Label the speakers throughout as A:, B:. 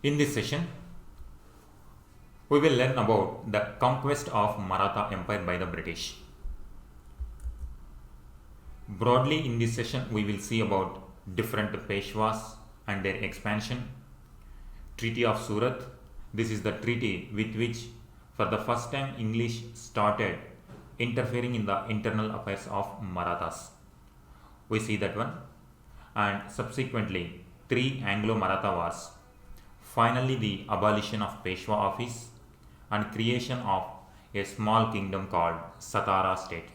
A: In this session, we will learn about the conquest of Maratha Empire by the British. Broadly, in this session, we will see about different Peshwas and their expansion. Treaty of Surat. This is the treaty with which, for the first time, English started interfering in the internal affairs of Marathas. We see that one. And subsequently, three Anglo-Maratha wars. Finally, the abolition of Peshwa office and creation of a small kingdom called Satara state.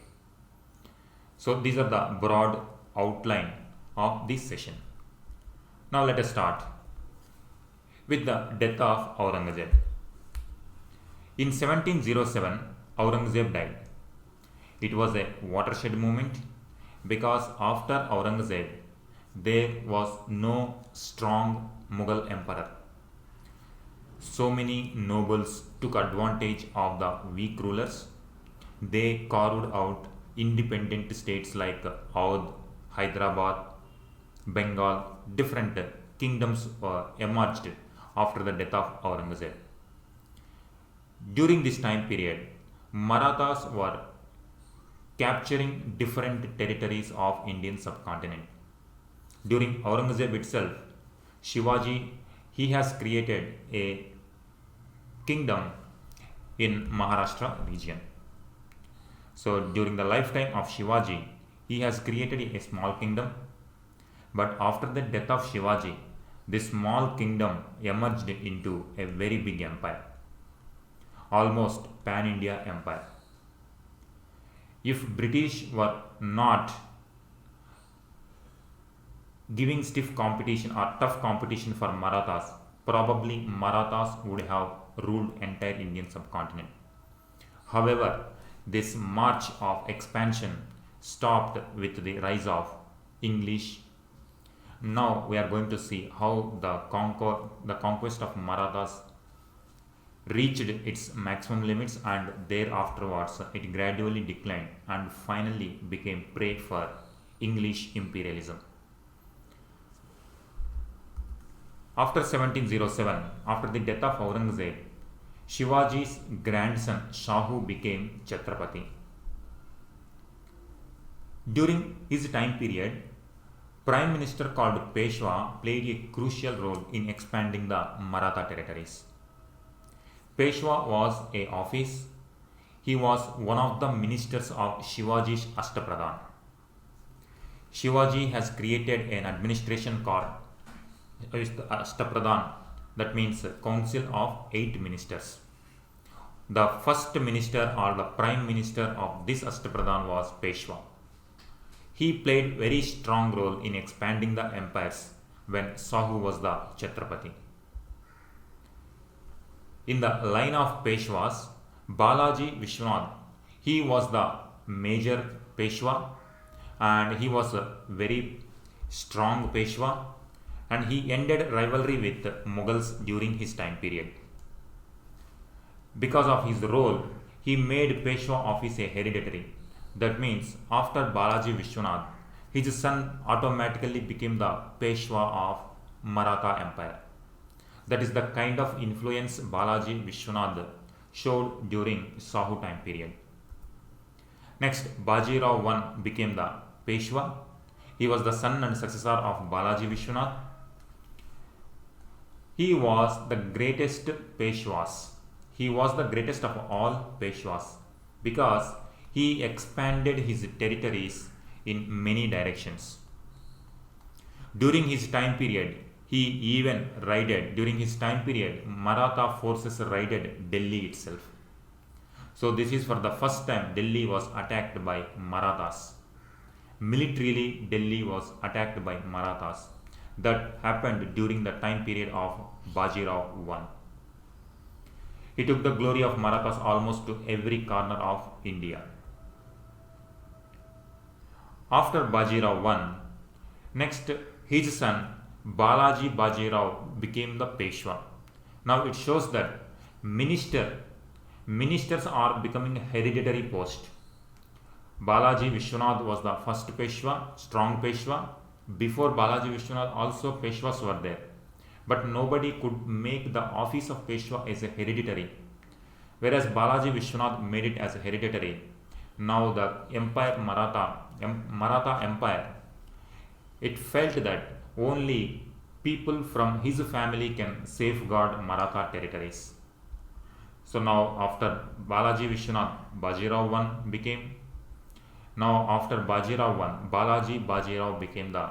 A: So these are the broad outline of this session. Now let us start with the death of Aurangzeb. In 1707, Aurangzeb died. It was a watershed moment because after Aurangzeb, there was no strong Mughal emperor. So many nobles took advantage of the weak rulers. They carved out independent states like Awadh, Hyderabad, Bengal. Different kingdoms emerged after the death of Aurangzeb. During this time period, Marathas were capturing different territories of Indian subcontinent. During Aurangzeb itself, Shivaji, he has created a kingdom in Maharashtra region. So during the lifetime of Shivaji, he has created a small kingdom. But after the death of Shivaji, this small kingdom emerged into a very big empire, almost pan-India empire. If British were not giving stiff competition or tough competition for Marathas, probably Marathas would have ruled entire Indian subcontinent. However, this march of expansion stopped with the rise of English. Now we are going to see how the conquest of Marathas reached its maximum limits, and thereafterwards it gradually declined and finally became prey for English imperialism. After 1707, after the death of Aurangzeb, Shivaji's grandson Shahu became Chhatrapati. During his time period, Prime Minister called Peshwa played a crucial role in expanding the Maratha territories. Peshwa was a office. He was one of the ministers of Shivaji's Ashtapradhan. Shivaji has created an administration called Ashtapradhan, that means council of 8 ministers. The first minister or the prime minister of this Ashtapradhan was Peshwa. He played very strong role in expanding the empires when Shahu was the Chhatrapati. In the line of Peshwas, Balaji Vishwanath, he was the major Peshwa and he was a very strong Peshwa, and he ended rivalry with Mughals during his time period. Because of his role, he made Peshwa office a hereditary. That means after Balaji Vishwanath, his son automatically became the Peshwa of Maratha Empire. That is the kind of influence Balaji Vishwanath showed during Shahu time period. Next, Bajirao I became the Peshwa. He was the son and successor of Balaji Vishwanath. He was the greatest Peshwas. He was the greatest of all Peshwas because he expanded his territories in many directions. During his time period, during his time period, Maratha forces raided Delhi itself. So this is for the first time Delhi was attacked by Marathas. Militarily, Delhi was attacked by Marathas. That happened during the time period of Bajirao I. He took the glory of Marathas almost to every corner of India. After Bajirao I, next his son Balaji Bajirao became the Peshwa. Now it shows that ministers are becoming a hereditary post. Balaji Vishwanath was the first Peshwa, strong Peshwa. Before Balaji Vishwanath also Peshwas were there. but nobody could make the office of Peshwa as a hereditary, whereas Balaji Vishwanath made it as a hereditary. Now the Maratha Empire, it felt that only people from his family can safeguard Maratha territories. So now after Balaji Vishwanath, Bajirao I became. Now after Bajirao I, Balaji Bajirao became the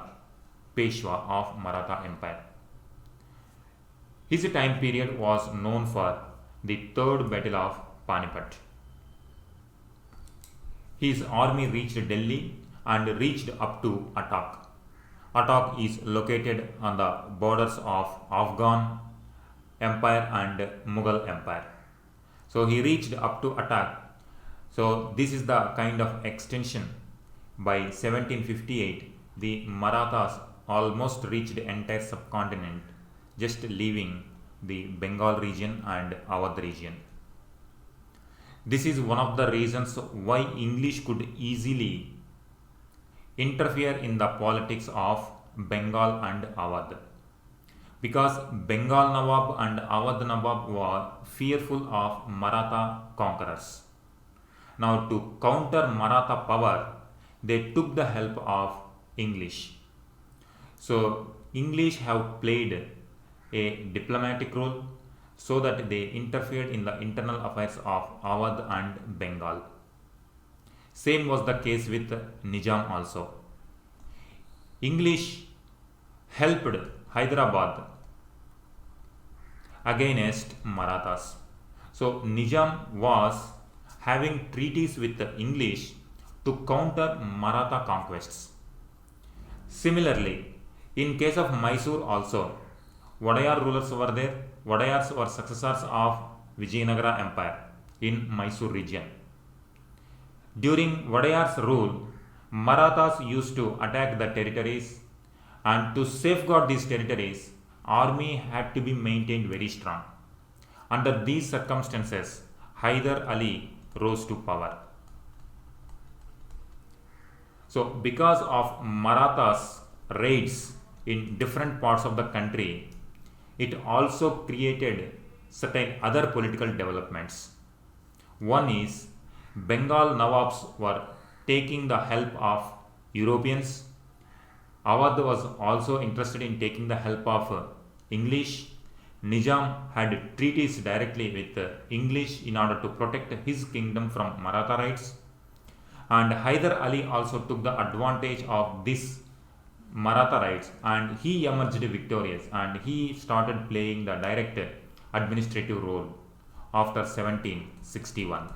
A: Peshwa of Maratha Empire. His time period was known for the Third Battle of Panipat. His army reached Delhi and reached up to Attock. Attock is located on the borders of Afghan Empire and Mughal Empire. So he reached up to Attock. So this is the kind of extension. By 1758, the Marathas almost reached the entire subcontinent, just leaving the Bengal region and Awadh region. This is one of the reasons why English could easily interfere in the politics of Bengal and Awadh, because Bengal Nawab and Awadh Nawab were fearful of Maratha conquerors. Now to counter Maratha power, they took the help of English. So English have played a diplomatic role so that they interfered in the internal affairs of Awadh and Bengal. Same was the case with Nizam also. English helped Hyderabad against Marathas. So Nizam was having treaties with the English to counter Maratha conquests. Similarly, in case of Mysore also, Wadayar rulers were there. Wadayars were successors of Vijayanagara Empire in Mysore region. During Wadayar's rule, Marathas used to attack the territories, and to safeguard these territories, army had to be maintained very strong. Under these circumstances, Hyder Ali rose to power. So because of Marathas' raids in different parts of the country, it also created certain other political developments. One is Bengal Nawabs were taking the help of Europeans. Awadh was also interested in taking the help of English. Nizam had treaties directly with English in order to protect his kingdom from Maratha raids. And Hyder Ali also took the advantage of this Maratha raids, and he emerged victorious, and he started playing the direct administrative role after 1761.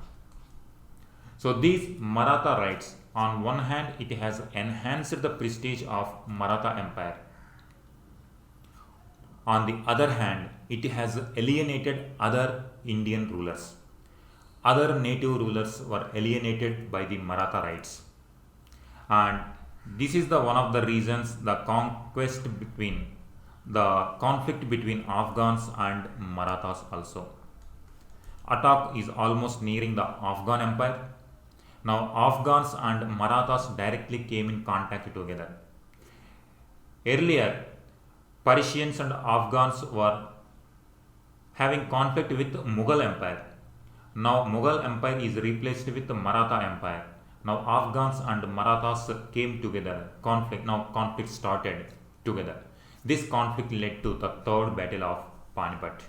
A: So these Maratha raids, on one hand, it has enhanced the prestige of Maratha Empire. On the other hand, it has alienated other Indian rulers. Other native rulers were alienated by the Maratha raids, and this is the one of the reasons the conflict between Afghans and Marathas also. Attock is almost nearing the Afghan Empire. Now Afghans and Marathas directly came in contact together. Earlier, Persians and Afghans were having conflict with Mughal Empire. Now Mughal Empire is replaced with the Maratha Empire. Now Afghans and Marathas came together. Conflict started together. This conflict led to the Third Battle of Panipat.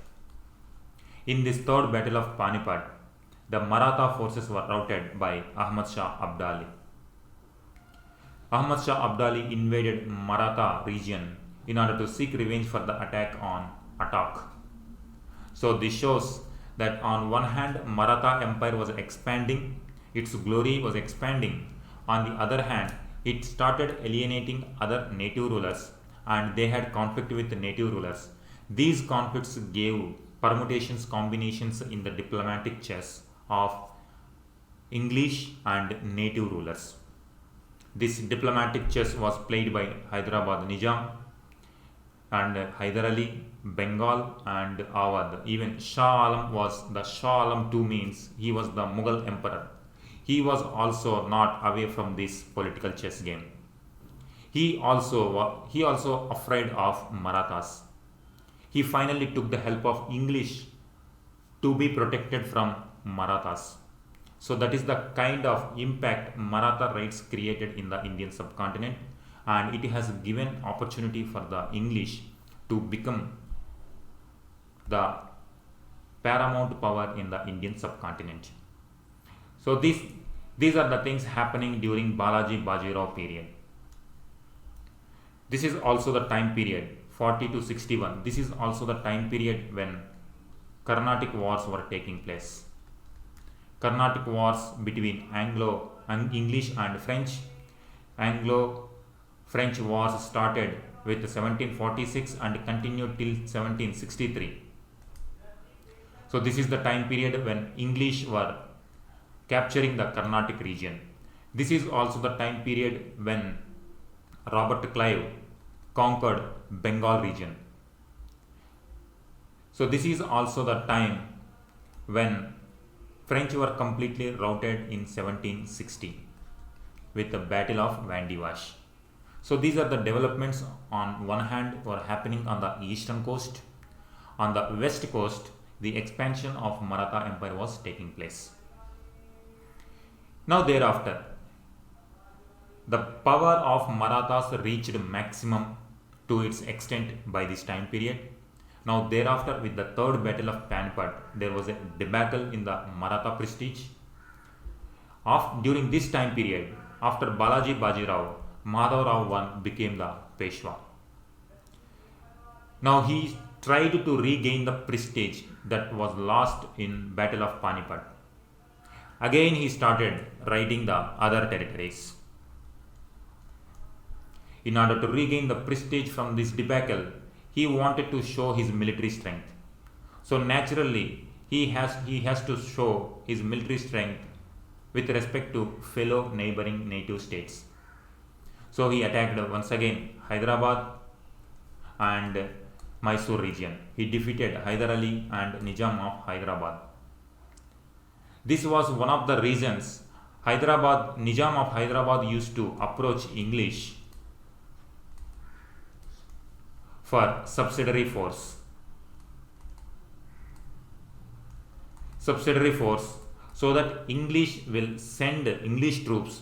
A: In this Third Battle of Panipat, the Maratha forces were routed by Ahmad Shah Abdali. Ahmad Shah Abdali invaded Maratha region in order to seek revenge for the attack on Attock. So this shows that on one hand, Maratha Empire was expanding, its glory was expanding. On the other hand, it started alienating other native rulers, and they had conflict with the native rulers. These conflicts gave permutations, combinations in the diplomatic chess of English and native rulers. This diplomatic chess was played by Hyderabad Nizam and Hyder Ali, Bengal and Awadh. Even Shah Alam was the Shah Alam too, means he was the Mughal emperor. He was also not away from this political chess game. He also afraid of Marathas. he finally took the help of English to be protected from Marathas. So that is the kind of impact Maratha raids created in the Indian subcontinent, and it has given opportunity for the English to become the paramount power in the Indian subcontinent. So these are the things happening during Balaji Bajirao period. This is also the time period 40 to 61. This is also the time period when Carnatic wars were taking place. Carnatic wars between English and French. Anglo-French wars started with 1746 and continued till 1763. So this is the time period when English were capturing the Carnatic region. This is also the time period when Robert Clive conquered Bengal region. So this is also the time when French were completely routed in 1760 with the Battle of Vandivash. So these are the developments on one hand were happening on the eastern coast. On the west coast, the expansion of Maratha Empire was taking place. Now thereafter, the power of Marathas reached maximum to its extent by this time period. Now thereafter, with the third battle of Panipat, there was a debacle in the Maratha prestige. During this time period, after Balaji Bajirao, Madhavrao I became the Peshwa. Now he tried to regain the prestige that was lost in Battle of Panipat. Again he started raiding the other territories. In order to regain the prestige from this debacle, he wanted to show his military strength. So naturally, he has to show his military strength with respect to fellow neighboring native states. So he attacked once again Hyderabad and Mysore region. He defeated Hyder Ali and Nizam of Hyderabad. This was one of the reasons Nizam of Hyderabad used to approach English for subsidiary force. So that English will send English troops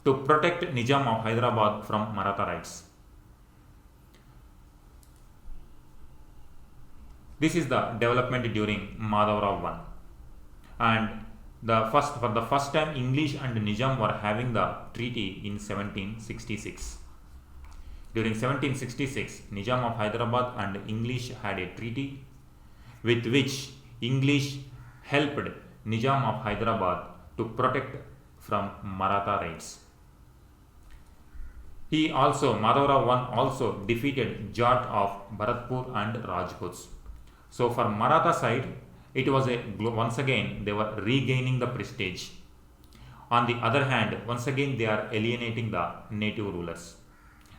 A: to protect Nizam of Hyderabad from Maratha raids. This is the development during Madhavrao I. And for the first time, English and Nizam were having the treaty in 1766. During 1766, Nizam of Hyderabad and English had a treaty with which English helped Nizam of Hyderabad to protect from Maratha raids. Madhavrao I also defeated Jat of Bharatpur and Rajputs. So for Maratha side, it was once again they were regaining the prestige. On the other hand, once again they are alienating the native rulers.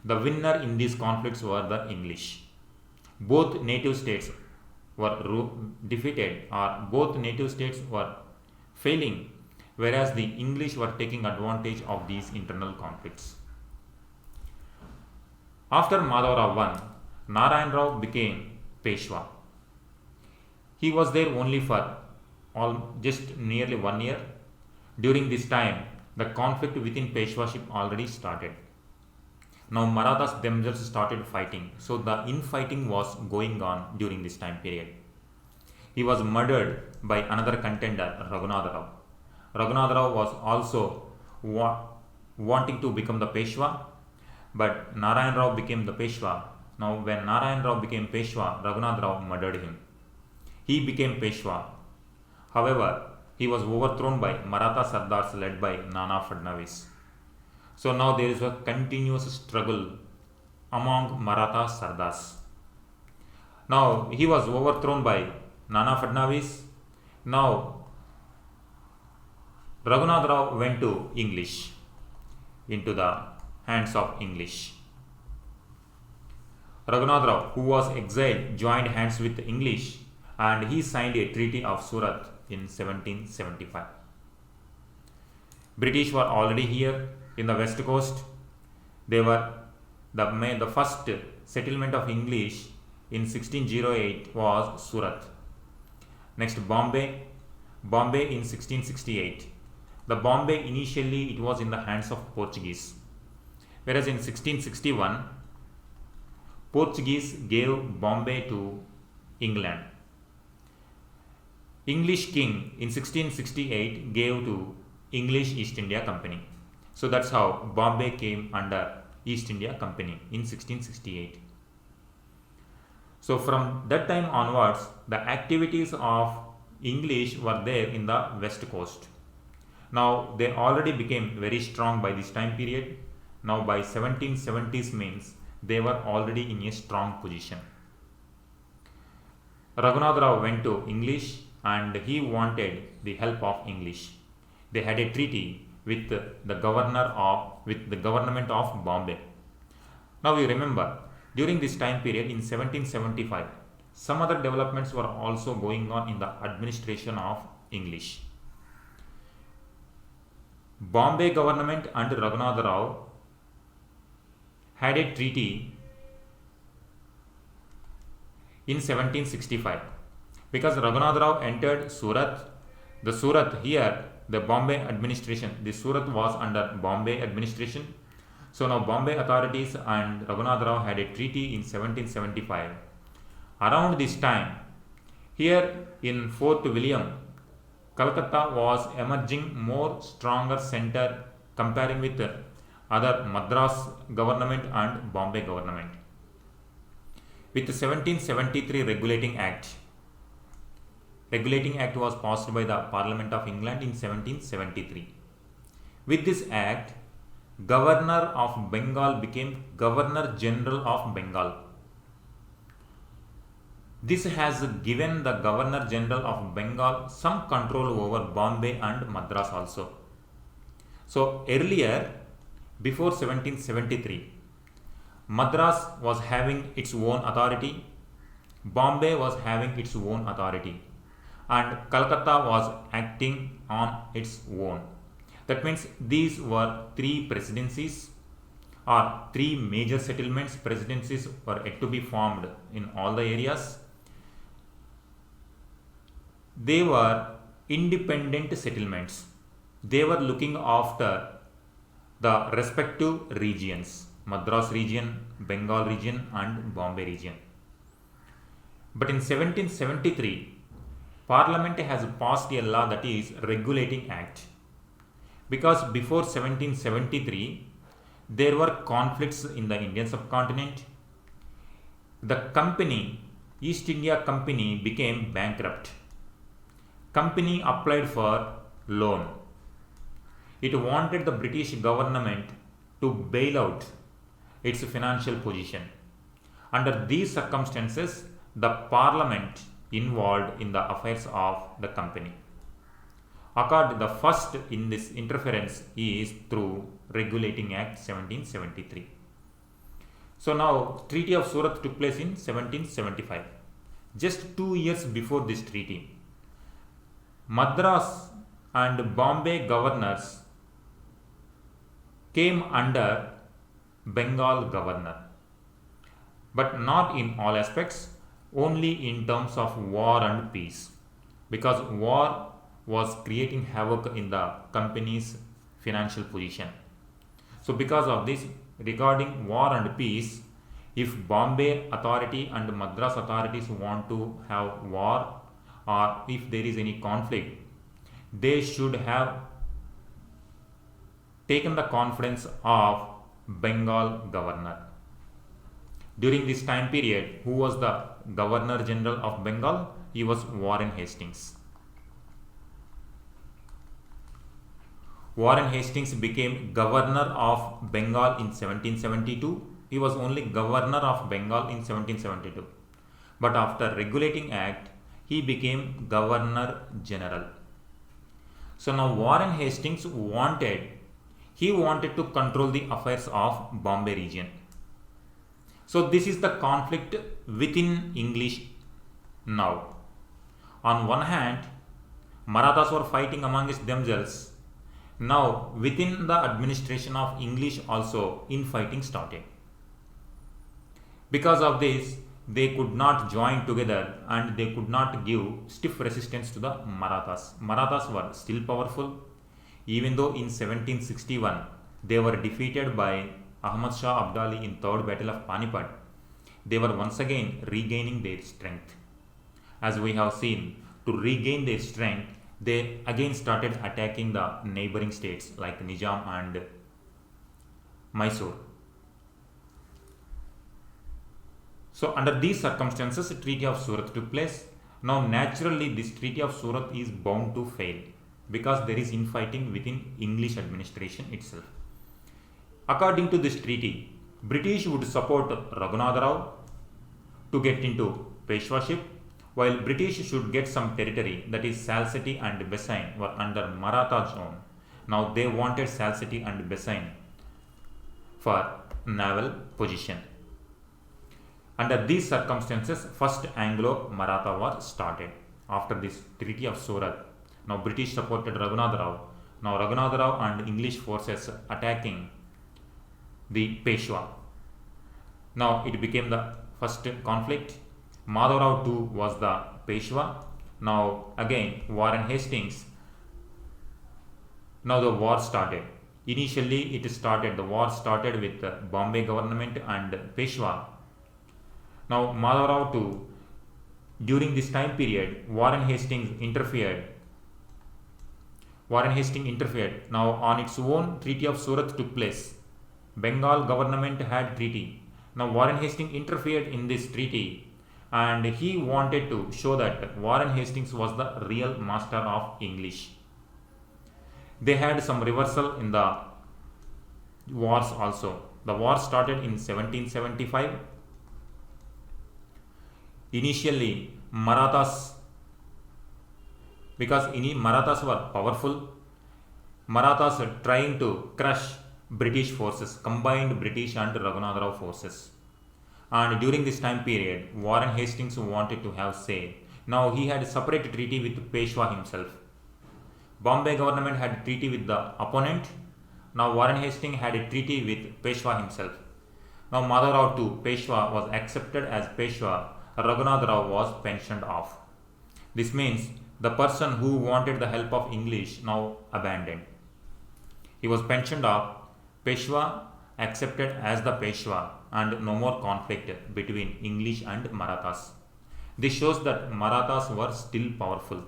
A: The winner in these conflicts were the English. Both native states were defeated, or both native states were failing, whereas the English were taking advantage of these internal conflicts. After Madhavrao I, Narayan Rao became Peshwa. He was there only for just nearly 1 year. During this time, the conflict within Peshwaship already started. Now Marathas themselves started fighting, so the infighting was going on during this time period. He was murdered by another contender, Raghunath Rao. Raghunath Rao was also wanting to become the Peshwa, but Narayan Rao became the Peshwa. Now when Narayan Rao became Peshwa, Raghunath Rao murdered him. He became Peshwa. However, he was overthrown by Maratha Sardars led by Nana Fadnavis. So now there is a continuous struggle among Maratha Sardars. Now he was overthrown by Nana Fadnavis. Now Raghunath Rao went to English, into the hands of English. Raghunath Rao, who was exiled, joined hands with the English and he signed a Treaty of Surat in 1775. British were already here in the west coast. They were the first settlement of English in 1608 was Surat. Next, Bombay. Bombay in 1668. The Bombay initially it was in the hands of Portuguese, whereas in 1661 Portuguese gave Bombay to England. English king in 1668 gave to English East India Company. So that's how Bombay came under East India Company in 1668. So from that time onwards, the activities of English were there in the west coast. Now they already became very strong by this time period. Now by 1770s means they were already in a strong position. Raghunath Rao went to English and he wanted the help of English. They had a treaty with the government of Bombay. Now you remember, during this time period in 1775, some other developments were also going on in the administration of English. Bombay government and Raghunath Rao had a treaty in 1765 because Raghunath Rao entered Surat. The Surat here, the Bombay administration, the Surat was under Bombay administration. So now Bombay authorities and Raghunath Rao had a treaty in 1775. Around this time, here in Fort William, Calcutta was emerging more stronger center comparing with other Madras government and Bombay government. With the 1773 Regulating Act was passed by the Parliament of England in 1773. With this act, Governor of Bengal became Governor General of Bengal. This has given the Governor General of Bengal some control over Bombay and Madras also. So earlier, before 1773, Madras was having its own authority, Bombay was having its own authority, and Calcutta was acting on its own. That means these were three presidencies or three major settlements. Presidencies were yet to be formed in all the areas. They were independent settlements. They were looking after the respective regions, Madras region, Bengal region and Bombay region. But in 1773, Parliament has passed a law that is Regulating Act. Because before 1773, there were conflicts in the Indian subcontinent. The company, East India Company, became bankrupt. Company applied for loan. It wanted the British government to bail out its financial position. Under these circumstances, the Parliament involved in the affairs of the company. The first in this interference is through Regulating Act 1773. So now Treaty of Surat took place in 1775. Just 2 years before this treaty, Madras and Bombay governors came under Bengal governor, but not in all aspects, only in terms of war and peace, because war was creating havoc in the company's financial position. So because of this, regarding war and peace, if Bombay authority and Madras authorities want to have war or if there is any conflict, they should have taken the confidence of Bengal governor. During this time period, who was the Governor General of Bengal? He was Warren Hastings. Warren Hastings became Governor of Bengal in 1772. He was only Governor of Bengal in 1772. But after Regulating Act, he became Governor General. So now Warren Hastings wanted to control the affairs of Bombay region. So this is the conflict within English now. On one hand, Marathas were fighting amongst themselves. Now within the administration of English also infighting started. Because of this, they could not join together and they could not give stiff resistance to the Marathas. Marathas were still powerful, even though in 1761 they were defeated by Ahmad Shah Abdali in Third Battle of Panipat. They were once again regaining their strength. As we have seen, to regain their strength, they again started attacking the neighboring states like Nizam and Mysore. So, under these circumstances, Treaty of Surat took place. Now, naturally, this Treaty of Surat is bound to fail because there is infighting within English administration itself. According to this treaty, British would support Raghunath Rao to get into Peshwaship, while British should get some territory, that is Salsette and Besain were under Maratha zone. Now they wanted Salsette and Besain for naval position. Under these circumstances, first Anglo-Maratha war started after this Treaty of Surat. Now British supported Raghunath Rao. Now Raghunath Rao and English forces attacking the Peshwa. Now it became the first conflict. Madhav Rao too was the Peshwa. Now again Warren Hastings. Now the war started. Initially the war started with the Bombay government and Peshwa. Now Madhav Rao too, during this time period, Warren Hastings interfered. Now on its own, Treaty of Surat took place. Bengal government had treaty. Now Warren Hastings interfered in this treaty and he wanted to show that Warren Hastings was the real master of English. They had some reversal in the wars also. The war started in 1775. Initially, Marathas, because Marathas were powerful, Marathas were trying to crush British forces, combined British and Raghunath Rao forces. And during this time period, Warren Hastings wanted to have say. Now he had a separate treaty with Peshwa himself. Bombay government had a treaty with the opponent. Now Warren Hastings had a treaty with Peshwa himself. Now Madhav Rao too, Peshwa was accepted as Peshwa. Raghunath Rao was pensioned off. This means the person who wanted the help of English now abandoned. He was pensioned off. Peshwa accepted as the Peshwa and no more conflict between English and Marathas. This shows that Marathas were still powerful.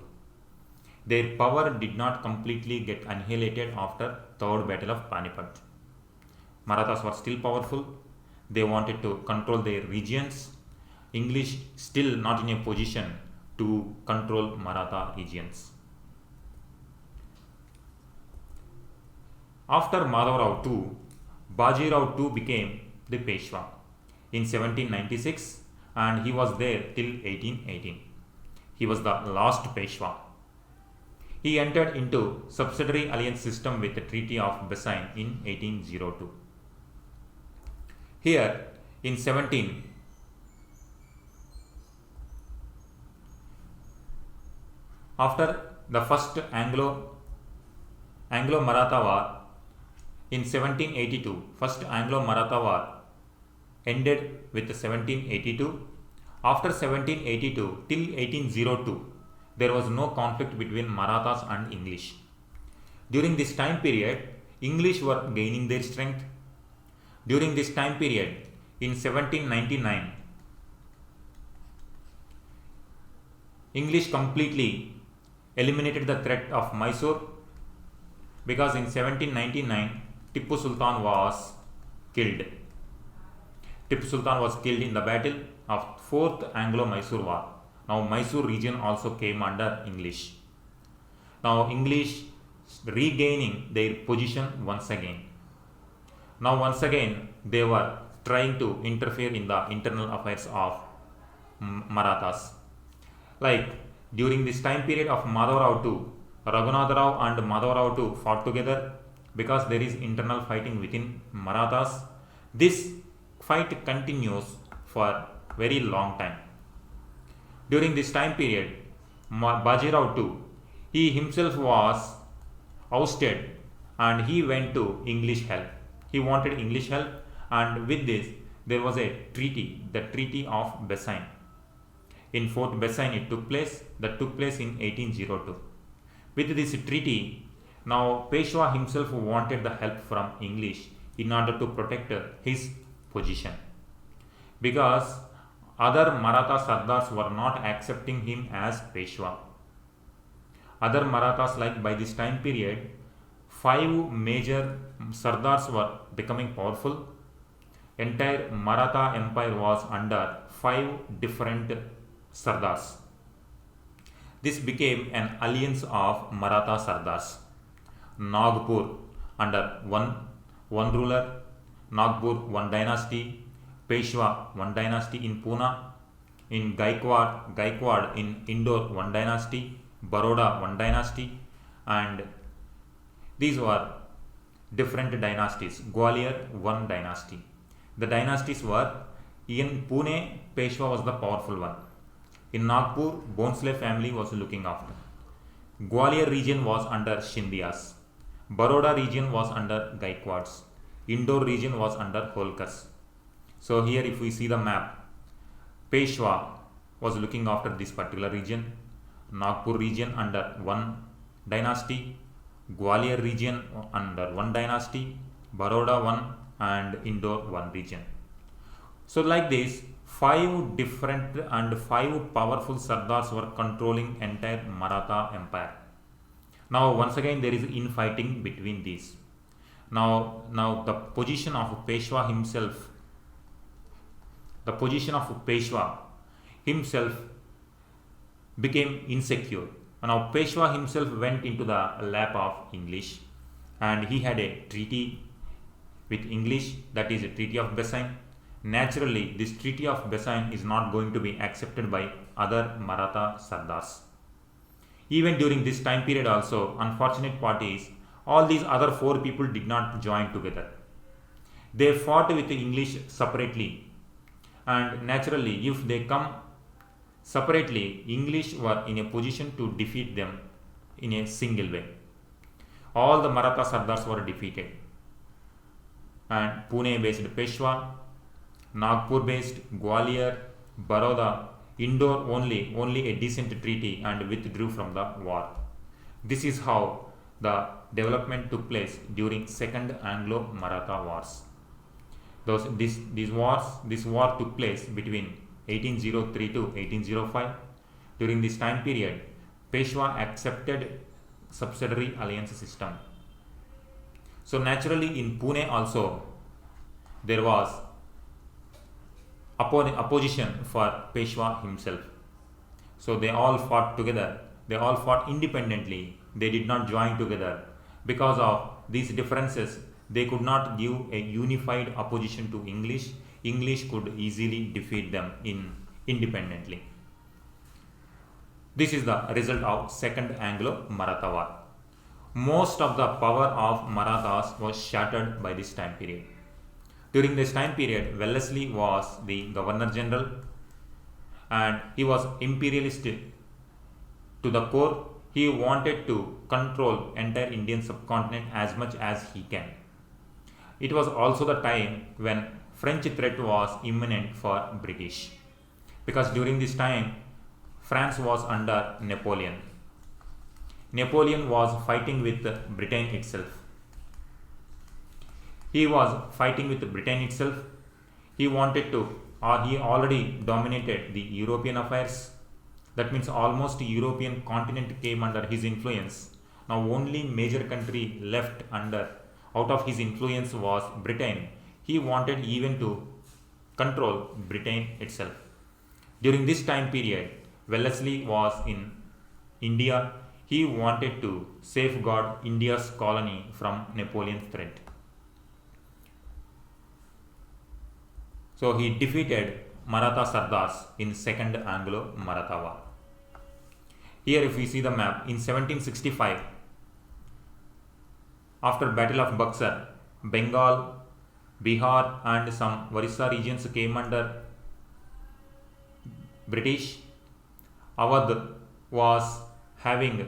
A: Their power did not completely get annihilated after Third Battle of Panipat. Marathas were still powerful. They wanted to control their regions. English still not in a position to control Maratha regions. After Madhav Rao II, Baji Rao II became the Peshwa in 1796 and he was there till 1818. He was the last Peshwa. He entered into subsidiary alliance system with the Treaty of Besain in 1802. Here in after the first Anglo-Maratha war in 1782, first Anglo-Maratha war ended with 1782. After 1782 till 1802, there was no conflict between Marathas and English. During this time period, English were gaining their strength. During this time period, in 1799, English completely eliminated the threat of Mysore because in 1799, Tipu Sultan was killed. Tipu Sultan was killed in the battle of 4th Anglo-Mysore War. Now Mysore region also came under English. Now English regaining their position once again. Now once again they were trying to interfere in the internal affairs of Marathas. Like during this time period of Madhav Rao II, Raghunath Rao and Madhav Rao II fought together because there is internal fighting within Marathas. This fight continues for very long time. During this time period, Baji Rao II, he himself was ousted and he went to English help. He wanted English help and with this there was a treaty, the Treaty of Bassein. In Fort Bassein it took place, that took place in 1802. With this treaty, now Peshwa himself wanted the help from English in order to protect his position, because other Maratha Sardars were not accepting him as Peshwa. Other Marathas, like by this time period, 5 major Sardars were becoming powerful. Entire Maratha Empire was under 5 different Sardars. This became an alliance of Maratha Sardars. Nagpur under one ruler, Nagpur one dynasty, Peshwa one dynasty in Pune, in Gaikwad in Indore one dynasty, Baroda one dynasty, and these were different dynasties. Gwalior one dynasty. The dynasties were, in Pune, Peshwa was the powerful one. In Nagpur, Bhonsle family was looking after. Gwalior region was under Scindias. Baroda region was under Gaikwads. Indore region was under Holkars. So here if we see the map, Peshwa was looking after this particular region. Nagpur region under one dynasty. Gwalior region under one dynasty. Baroda one, and Indore one region. So like this, 5 different and 5 powerful Sardars were controlling entire Maratha empire. Now once again there is infighting between these. Now the position of Peshwa himself became insecure. Now Peshwa himself went into the lap of English, and he had a treaty with English, that is a Treaty of Bassein. Naturally, this Treaty of Bassein is not going to be accepted by other Maratha Sardars. Even during this time period also, unfortunate part is, all these other 4 people did not join together. They fought with the English separately, and naturally if they come separately, English were in a position to defeat them in a single way. All the Maratha Sardars were defeated, and Pune based Peshwa, Nagpur based Gwalior, Baroda, Indore only a decent treaty and withdrew from the war. This is how the development took place during Second Anglo-Maratha Wars. This war took place between 1803 to 1805. During this time period, Peshwa accepted subsidiary alliance system. So naturally in Pune also there was opposition for Peshwa himself. So they all fought together. They all fought independently. They did not join together. Because of these differences, they could not give a unified opposition to English. English could easily defeat them independently. This is the result of Second Anglo-Maratha War. Most of the power of Marathas was shattered by this time period. During this time period, Wellesley was the Governor General, and he was imperialist to the core. He wanted to control entire Indian subcontinent as much as he can. It was also the time when French threat was imminent for British, because during this time France was under Napoleon. Napoleon was fighting with Britain itself. He wanted to, or he already dominated the European affairs. That means almost European continent came under his influence. Now only major country left out of his influence was Britain. He wanted even to control Britain itself. During this time period, Wellesley was in India. He wanted to safeguard India's colony from Napoleon's threat. So he defeated Maratha Sardars in Second Anglo-Maratha War. Here if we see the map, in 1765, after Battle of Buxar, Bengal, Bihar and some Orissa regions came under British. Awadh was having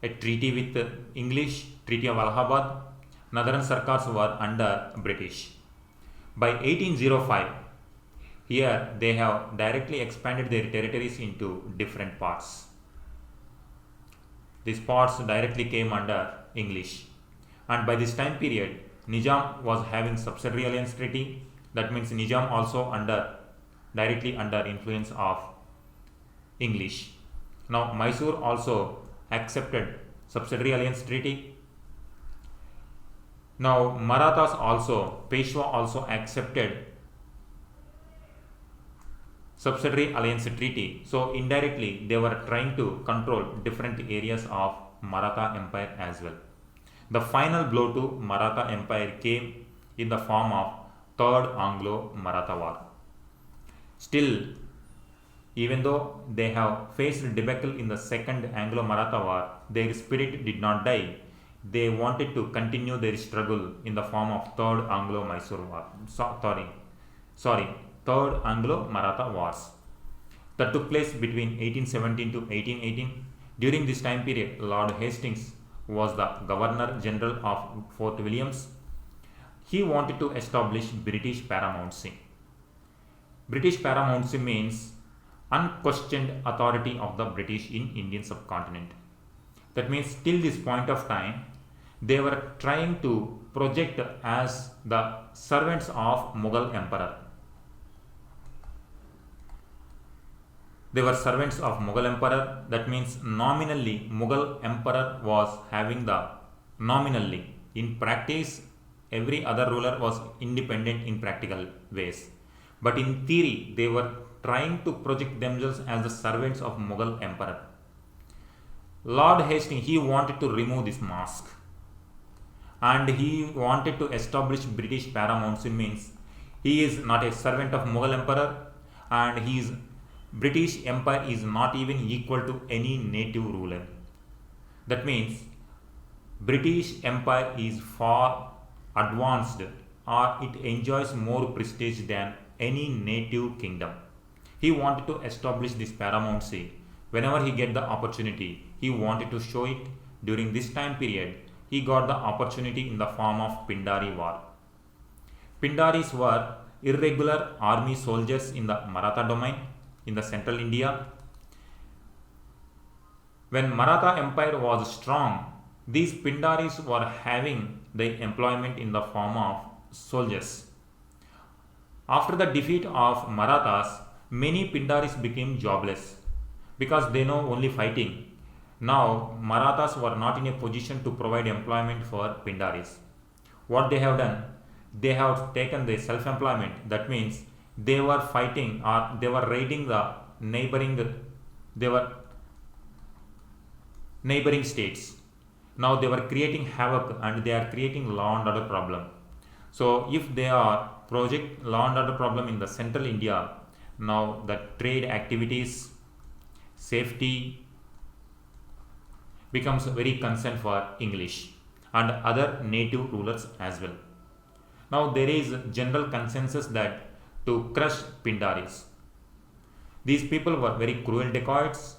A: a treaty with English, Treaty of Allahabad. Northern Sarkars were under British. By 1805, here they have directly expanded their territories into different parts. These parts directly came under English. And by this time period, Nizam was having subsidiary alliance treaty. That means Nizam also directly under influence of English. Now Mysore also accepted subsidiary alliance treaty. Now Marathas also, Peshwa also accepted subsidiary alliance treaty. So indirectly they were trying to control different areas of Maratha Empire as well. The final blow to Maratha Empire came in the form of Third Anglo-Maratha War. Still, even though they have faced debacle in the Second Anglo-Maratha War, their spirit did not die. They wanted to continue their struggle in the form of Third Anglo-Mysore War. Third Anglo-Maratha Wars that took place between 1817 to 1818. During this time period, Lord Hastings was the Governor General of Fort Williams. He wanted to establish British paramountcy. British paramountcy means unquestioned authority of the British in Indian subcontinent. That means till this point of time, they were trying to project as the servants of Mughal Emperor. They were servants of Mughal Emperor. That means nominally Mughal Emperor was having nominally. In practice, every other ruler was independent in practical ways. But in theory, they were trying to project themselves as the servants of Mughal Emperor. Lord Hastings, he wanted to remove this mask. And he wanted to establish British paramountcy, means he is not a servant of Mughal Emperor, and his British Empire is not even equal to any native ruler. That means British Empire is far advanced, or it enjoys more prestige than any native kingdom. He wanted to establish this paramountcy. Whenever he get the opportunity, he wanted to show it. During this time period, he got the opportunity in the form of Pindari War. Pindaris were irregular army soldiers in the Maratha domain in the central India. When Maratha Empire was strong, these Pindaris were having the employment in the form of soldiers. After the defeat of Marathas, many Pindaris became jobless because they know only fighting. Now Marathas were not in a position to provide employment for Pindaris. What they have done? They have taken the self-employment. That means they were fighting, or they were raiding the neighboring states. Now they were creating havoc, and they are creating law and order problem. So if they are project law and order problem in the central India, now the trade activities, safety becomes very concern for English and other native rulers as well. Now there is general consensus that to crush Pindaris. These people were very cruel dacoits,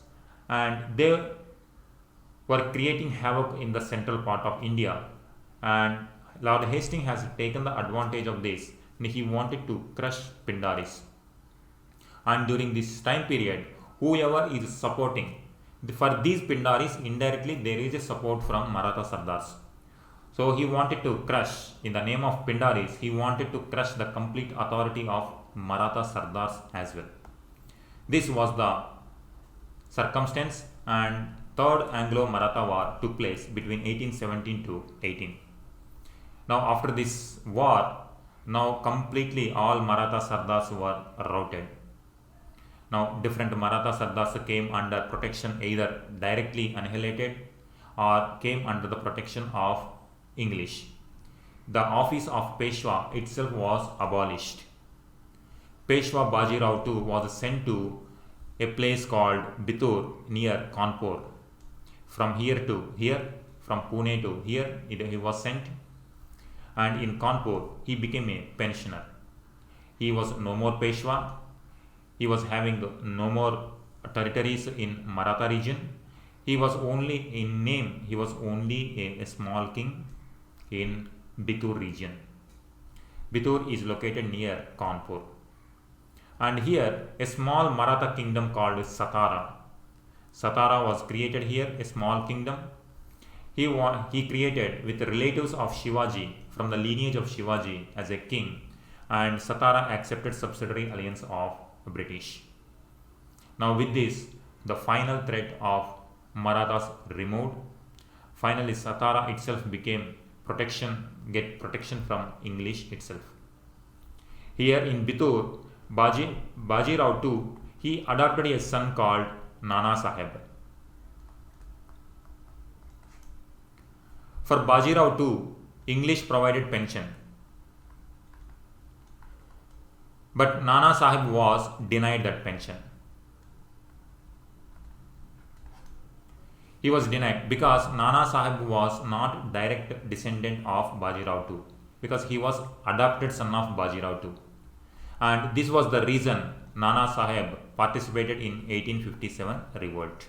A: and they were creating havoc in the central part of India, and Lord Hastings has taken the advantage of this, and he wanted to crush Pindaris. And during this time period, whoever is supporting for these Pindaris, indirectly there is a support from Maratha Sardars. So he wanted to crush, in the name of Pindaris, he wanted to crush the complete authority of Maratha Sardars as well. This was the circumstance, and Third Anglo-Maratha War took place between 1817 to 18. Now after this war, now completely all Maratha Sardars were routed. Now different Maratha Sardars came under protection, either directly annihilated or came under the protection of English. The office of Peshwa itself was abolished. Peshwa Bajirao too was sent to a place called Bitur near Kanpur. From here to here, from Pune to here, he was sent, and in Kanpur he became a pensioner. He was no more Peshwa. He was having no more territories in Maratha region. He was only in name, he was only a small king in Bitur region. Bitur is located near Kanpur. And here a small Maratha kingdom called Satara. Satara was created here, a small kingdom. He created with the relatives of Shivaji from the lineage of Shivaji as a king, and Satara accepted subsidiary alliance of British. Now with this, the final threat of Marathas removed. Finally, Satara itself became get protection from English itself. Here in Bitur, Bajirao too, he adopted a son called Nana Sahib. For Bajirao too, English provided pension. But Nana Sahib was denied that pension. He was denied because Nana Sahib was not direct descendant of Bajirao too, because he was adopted son of Bajirao too. And this was the reason Nana Sahib participated in 1857 revolt.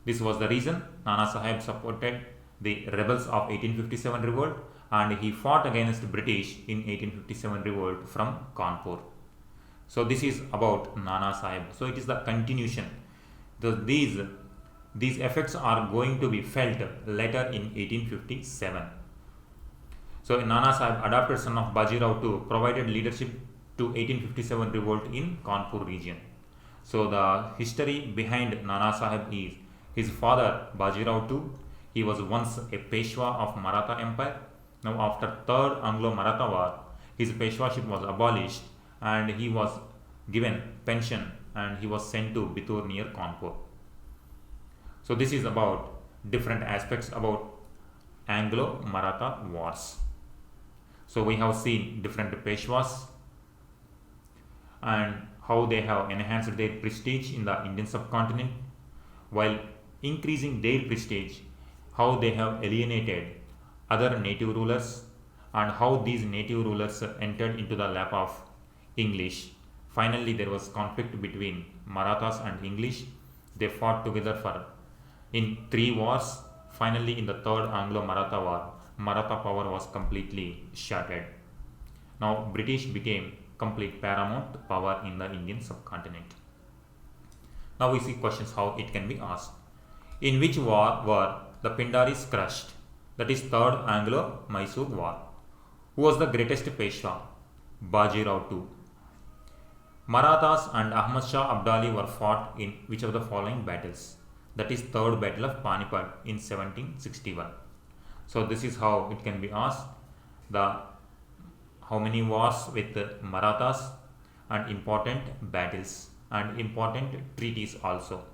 A: This was the reason Nana Sahib supported the rebels of 1857 revolt, and he fought against British in 1857 revolt from Kanpur. So this is about Nana Sahib. So it is the continuation. These effects are going to be felt later in 1857. So Nana Sahib, adopted son of Bajirao too, provided leadership to 1857 revolt in Kanpur region. So the history behind Nana Sahib is his father Bajirao too. He was once a Peshwa of Maratha Empire. Now after Third Anglo-Maratha War, his Peshwaship was abolished and he was given pension and he was sent to Bitur near Kanpur. So this is about different aspects about Anglo-Maratha wars. So we have seen different Peshwas and how they have enhanced their prestige in the Indian subcontinent, while increasing their prestige, how they have alienated other native rulers and how these native rulers entered into the lap of English. Finally, there was conflict between Marathas and English. They fought together in 3 wars. Finally, in the Third Anglo-Maratha War, Maratha power was completely shattered. Now, British became complete paramount power in the Indian subcontinent. Now we see questions how it can be asked. In which war were the Pindaris crushed? That is Third Anglo-Mysore War. Who was the greatest Peshwa? Bajirao too. Marathas and Ahmad Shah Abdali were fought in which of the following battles? That is Third Battle of Panipat in 1761. So this is how it can be asked. How many wars with the Marathas and important battles and important treaties also.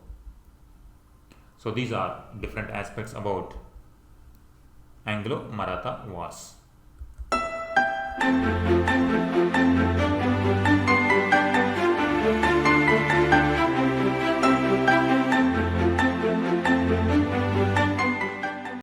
A: So these are different aspects about Anglo-Maratha wars.